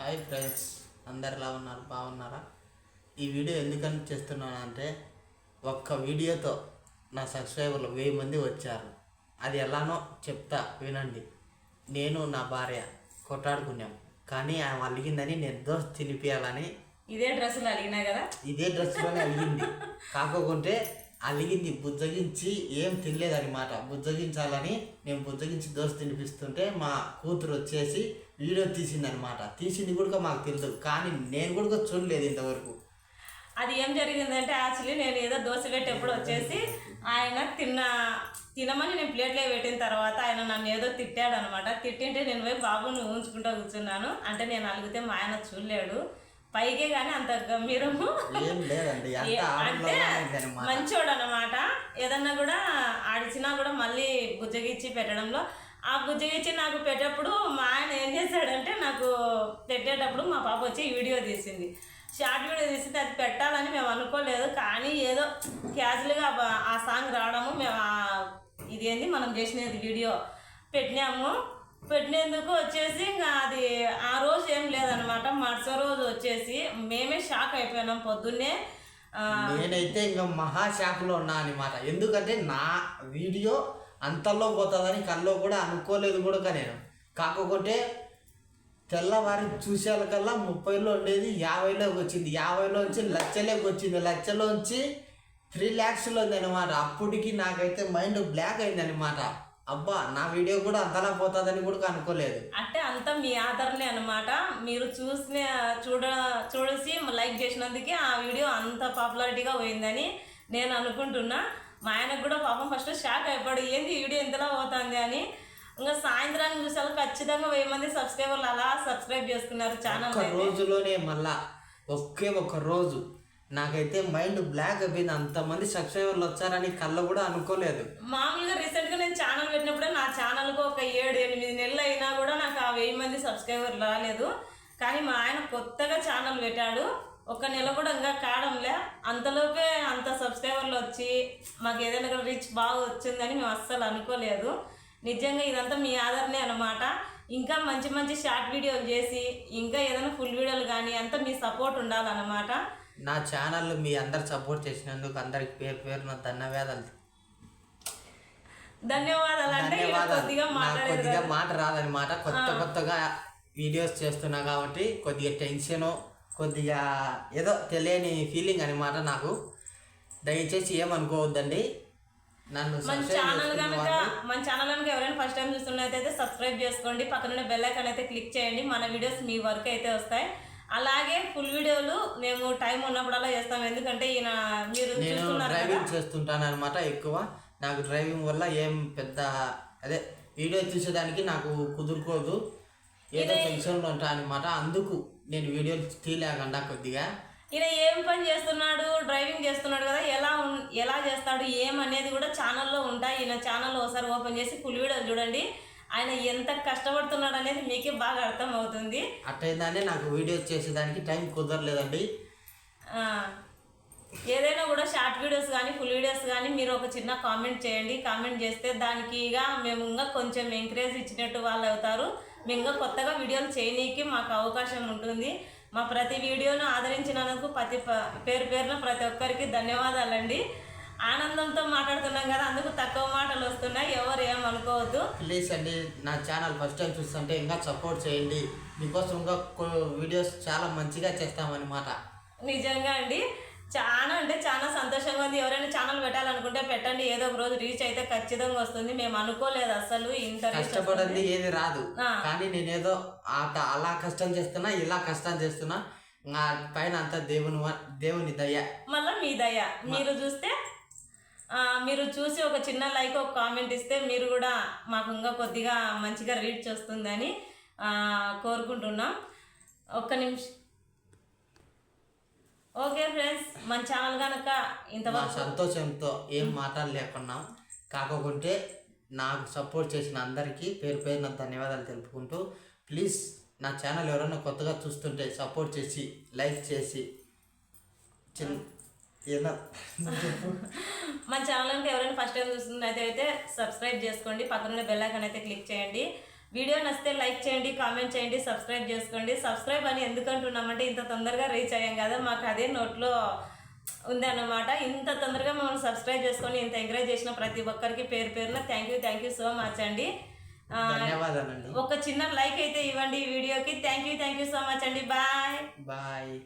Hi friends, అందరు ఎలా ఉన్నారు? బాగున్నారా? ఈ వీడియో ఎందుకని చేస్తున్నానంటే ఒక్క వీడియోతో నా సబ్స్క్రైబర్లు 1000 మంది వచ్చారు. అది ఎలానో చెప్తా వినండి. నేను నా భార్య కొట్టాడుకున్నాం, కానీ ఆమె అలిగిందని నేను దోశ తినిపించాలని ఇదే డ్రెస్సులు అడిగినా కదా, ఇదే డ్రెస్లోనే అలిగింది. కాకపోతే అలిగింది బుజ్జగించి ఏం తినలేదన్నమాట. బుజ్జగించాలని నేను బుజ్జగించి దోశ తినిపిస్తుంటే మా కూతురు వచ్చేసి వీడియో తీసిందనమాట. తీసింది కూడా మాకు తెలియదు, కానీ నేను కూడా చూడలేదు ఇంతవరకు. అది ఏం జరిగిందంటే యాక్చువల్లీ నేను ఏదో దోశ పెట్టేప్పుడు వచ్చేసి ఆయన తినమని నేను ప్లేట్లో పెట్టిన తర్వాత ఆయన నన్ను ఏదో తిట్టాడు అనమాట. తిట్టింటే నేను పోయి బాబుని ఊంచుకుంటూ కూర్చున్నాను. అంటే నేను అలిగితే మా ఆయన చూడలేడు, పైకే కానీ అంత గంభీరము అంటే మంచోడు అనమాట. ఏదన్నా కూడా ఆడిచినా కూడా మళ్ళీ బుజ్జగిచ్చి పెట్టడంలో, ఆ బుజ్జగిచ్చి నాకు పెట్టేప్పుడు మా ఆయన ఏం చేశాడంటే నాకు పెట్టేటప్పుడు మా పాప వచ్చి వీడియో తీసింది, షార్ట్ వీడియో తీసింది. అది పెట్టాలని మేము అనుకోలేదు, కానీ ఏదో క్యాజువల్గా ఆ సాంగ్ రావడము మేము ఇదేంది మనం చేసినది వీడియో పెట్టినందుకు వచ్చేసి ఇంకా అది ఆ రోజు ఏం లేదనమాట. మరుసటి రోజు వచ్చేసి మేమే షాక్ అయిపోయినాం పొద్దున్నే. నేనైతే ఇంకా మహా షాక్లో ఉన్నా అనమాట. ఎందుకంటే నా వీడియో అంతలో పోతుందని కల్లో కూడా అనుకోలేదు కూడా నేను. కాకపోతే తెల్లవారి చూసేకల్లా 30లో ఉండేది 50లోకి వచ్చింది, 50లోంచి లక్షలోకి వచ్చింది, లక్షలోంచి 3 lakhsలో ఉంది అనమాట. అప్పటికి నాకైతే మైండ్ బ్లాక్ అయింది అనమాట. అబ్బా, నా వీడియో కూడా అంతలా పోతుందని కూడా అనుకోలేదు. అంటే అంతా మీ ఆదరణే అనమాట. మీరు చూసి లైక్ చేసినందుకే ఆ వీడియో అంత పాపులారిటీగా పోయిందని నేను అనుకుంటున్నా. మా ఆయనకు కూడా పాపం ఫస్ట్ షాక్ అయిపోయాడు, ఏంది ఈ వీడియో ఎంతలా పోతుంది అని. ఇంకా సాయంత్రానికి చూసారు ఖచ్చితంగా 1000 మంది సబ్స్క్రైబర్లు అలా సబ్స్క్రైబ్ చేసుకున్నారు ఛానల్. రోజులోనే మళ్ళా ఒక్క రోజు నాకైతే మైండ్ బ్లాక్ అయిపోయింది. అంతమంది సబ్స్క్రైబర్లు వచ్చారని కళ్ళ కూడా అనుకోలేదు. మామూలుగా రీసెంట్గా నేను ఛానల్ పెట్టినప్పుడే నా ఛానల్కు ఒక 7-8 నెలలు అయినా కూడా నాకు ఆ 1000 మంది సబ్స్క్రైబర్లు రాలేదు. కానీ మా ఆయన కొత్తగా ఛానల్ పెట్టాడు, 1 నెల కూడా ఇంకా కావడంలే, అంతలోపే అంత సబ్స్క్రైబర్లు వచ్చి మాకు ఏదైనా కూడా రీచ్ బాగా వచ్చిందని మేము అస్సలు అనుకోలేదు. నిజంగా ఇదంతా మీ ఆదరణే అనమాట. ఇంకా మంచి మంచి షార్ట్ వీడియోలు చేసి ఇంకా ఏదైనా ఫుల్ వీడియోలు కానీ అంతా మీ సపోర్ట్ ఉండాలన్నమాట. నా ఛానల్ మీ అందరు సపోర్ట్ చేసినందుకు అందరికి పేరున ధన్యవాదాలు. అంటే కొద్దిగా మాట రాదనమాట. కొత్తగా వీడియోస్ చేస్తున్నా కాబట్టి కొద్దిగా టెన్షను, కొద్దిగా ఏదో తెలియని ఫీలింగ్ అనమాట నాకు. దయచేసి ఏమనుకోవద్దండి. మన ఛానల్ కనుక ఎవరైనా ఫస్ట్ టైం చూస్తున్నట్టయితే సబ్స్క్రైబ్ చేసుకోండి, పక్కన బెల్ ఐకాన్ అయితే క్లిక్ చేయండి. మన వీడియోస్ మీ వరకు అయితే వస్తాయి. అలాగే ఫుల్ వీడియోలు మేము టైం ఉన్నప్పుడల్లా చేస్తాం. ఎందుకంటే మీరు డ్రైవింగ్ చేస్తుంటాను అనమాట. ఎక్కువ నాకు డ్రైవింగ్ వల్ల ఏం పెద్ద వీడియో తీసేదానికి నాకు కుదురుకోదు, ఏదో టెన్షన్లో ఉంటాను అనమాట. అందుకు నేను వీడియోలు తీయలేకుండా కొద్దిగా. ఈయన ఏం పని చేస్తున్నాడు, డ్రైవింగ్ చేస్తున్నాడు కదా, ఎలా చేస్తాడు ఏమనేది కూడా ఛానల్లో ఉంటాయి. ఈయన ఛానల్లో ఒకసారి ఓపెన్ చేసి ఫుల్ వీడియోలు చూడండి. ఆయన ఎంత కష్టపడుతున్నాడు అనేది మీకే బాగా అర్థం అవుతుంది. అట్టయిందానే నాకు వీడియో చేసేదానికి టైం కుదరలేదండి. ఏదైనా కూడా షార్ట్ వీడియోస్ కానీ ఫుల్ వీడియోస్ కానీ మీరు ఒక చిన్న కామెంట్ చేయండి. కామెంట్ చేస్తే దానికి మేము ఇంకా కొంచెం ఎంకరేజ్ ఇచ్చినట్టు వాళ్ళు అవుతారు. మేము ఇంకా కొత్తగా వీడియోలు చేయనీకి మాకు అవకాశం ఉంటుంది. మా ప్రతి వీడియోను ఆదరించినందుకు పేరున ప్రతి ఒక్కరికి ధన్యవాదాలండి. ఆనందంతో మాట్లాడుతున్నాం కదా, అందుకు తక్కువ మాటలు వస్తున్నాయి, ఎవరు ఏమనుకోవద్దు. ప్లీజ్ అండి, నా ఛానల్ ఫస్ట్ టైం చూస్తుంటే ఇంకా సపోర్ట్ చేయండి. మీకోసం ఇంకా వీడియోస్ చాలా మంచిగా చేస్తామన్నమాట. నిజంగా అండి, చాలా సంతోషంగా ఉంది. ఎవరైనా ఛానల్ పెట్టాలనుకుంటే పెట్టండి, ఏదో ఒక రోజు రీచ్ అయితే ఖచ్చితంగా వస్తుంది. మేము అనుకోలేదు అసలు ఇంత కష్టపడింది ఏది రాదు, కానీ నేనేదో అలా కష్టం చేస్తున్నా, ఇలా కష్టం చేస్తున్నా. నా పైన అంతా దేవుని దయ, మళ్ళీ మీ దయ. మీరు చూసి ఒక చిన్న లైక్, ఒక కామెంట్ ఇస్తే మీరు కూడా మాకు ఇంకా కొద్దిగా మంచిగా రీచ్ వస్తుందని కోరుకుంటున్నాం. ఒక్క నిమిషం. ఓకే ఫ్రెండ్స్, మన ఛానల్ కనుక ఇంతవరకు సంతోషంతో ఏం మాట్లాడలేకున్నాం. కాకపోతే నాకు సపోర్ట్ చేసిన అందరికీ పేరున ధన్యవాదాలు తెలుపుకుంటూ, ప్లీజ్ నా ఛానల్ ఎవరైనా కొత్తగా చూస్తుంటే సపోర్ట్ చేసి లైక్ చేసి మన ఛానల్కి ఎవరైనా ఫస్ట్ టైం చూస్తున్నట్టయితే సబ్స్క్రైబ్ చేసుకోండి, పక్కన బెల్ ఐకాన్ అయితే క్లిక్ చేయండి. వీడియో నచ్చితే లైక్ చేయండి, కామెంట్ చేయండి, సబ్స్క్రైబ్ చేసుకోండి. సబ్స్క్రైబ్ అని ఎందుకంటున్నామంటే ఇంత తొందరగా రీచ్ అయ్యాం కదా, మాకు అదే నోట్లో ఉందన్నమాట. ఇంత తొందరగా మమ్మల్ని సబ్స్క్రైబ్ చేసుకొని ఇంత ఎంకరేజ్ చేసిన ప్రతి ఒక్కరికి పేరు పేరున థ్యాంక్ యూ సో మచ్ అండి. ధన్యవాదాలండి. ఒక చిన్న లైక్ అయితే ఇవ్వండి ఈ వీడియోకి. థ్యాంక్ యూ సో మచ్ అండి. బాయ్.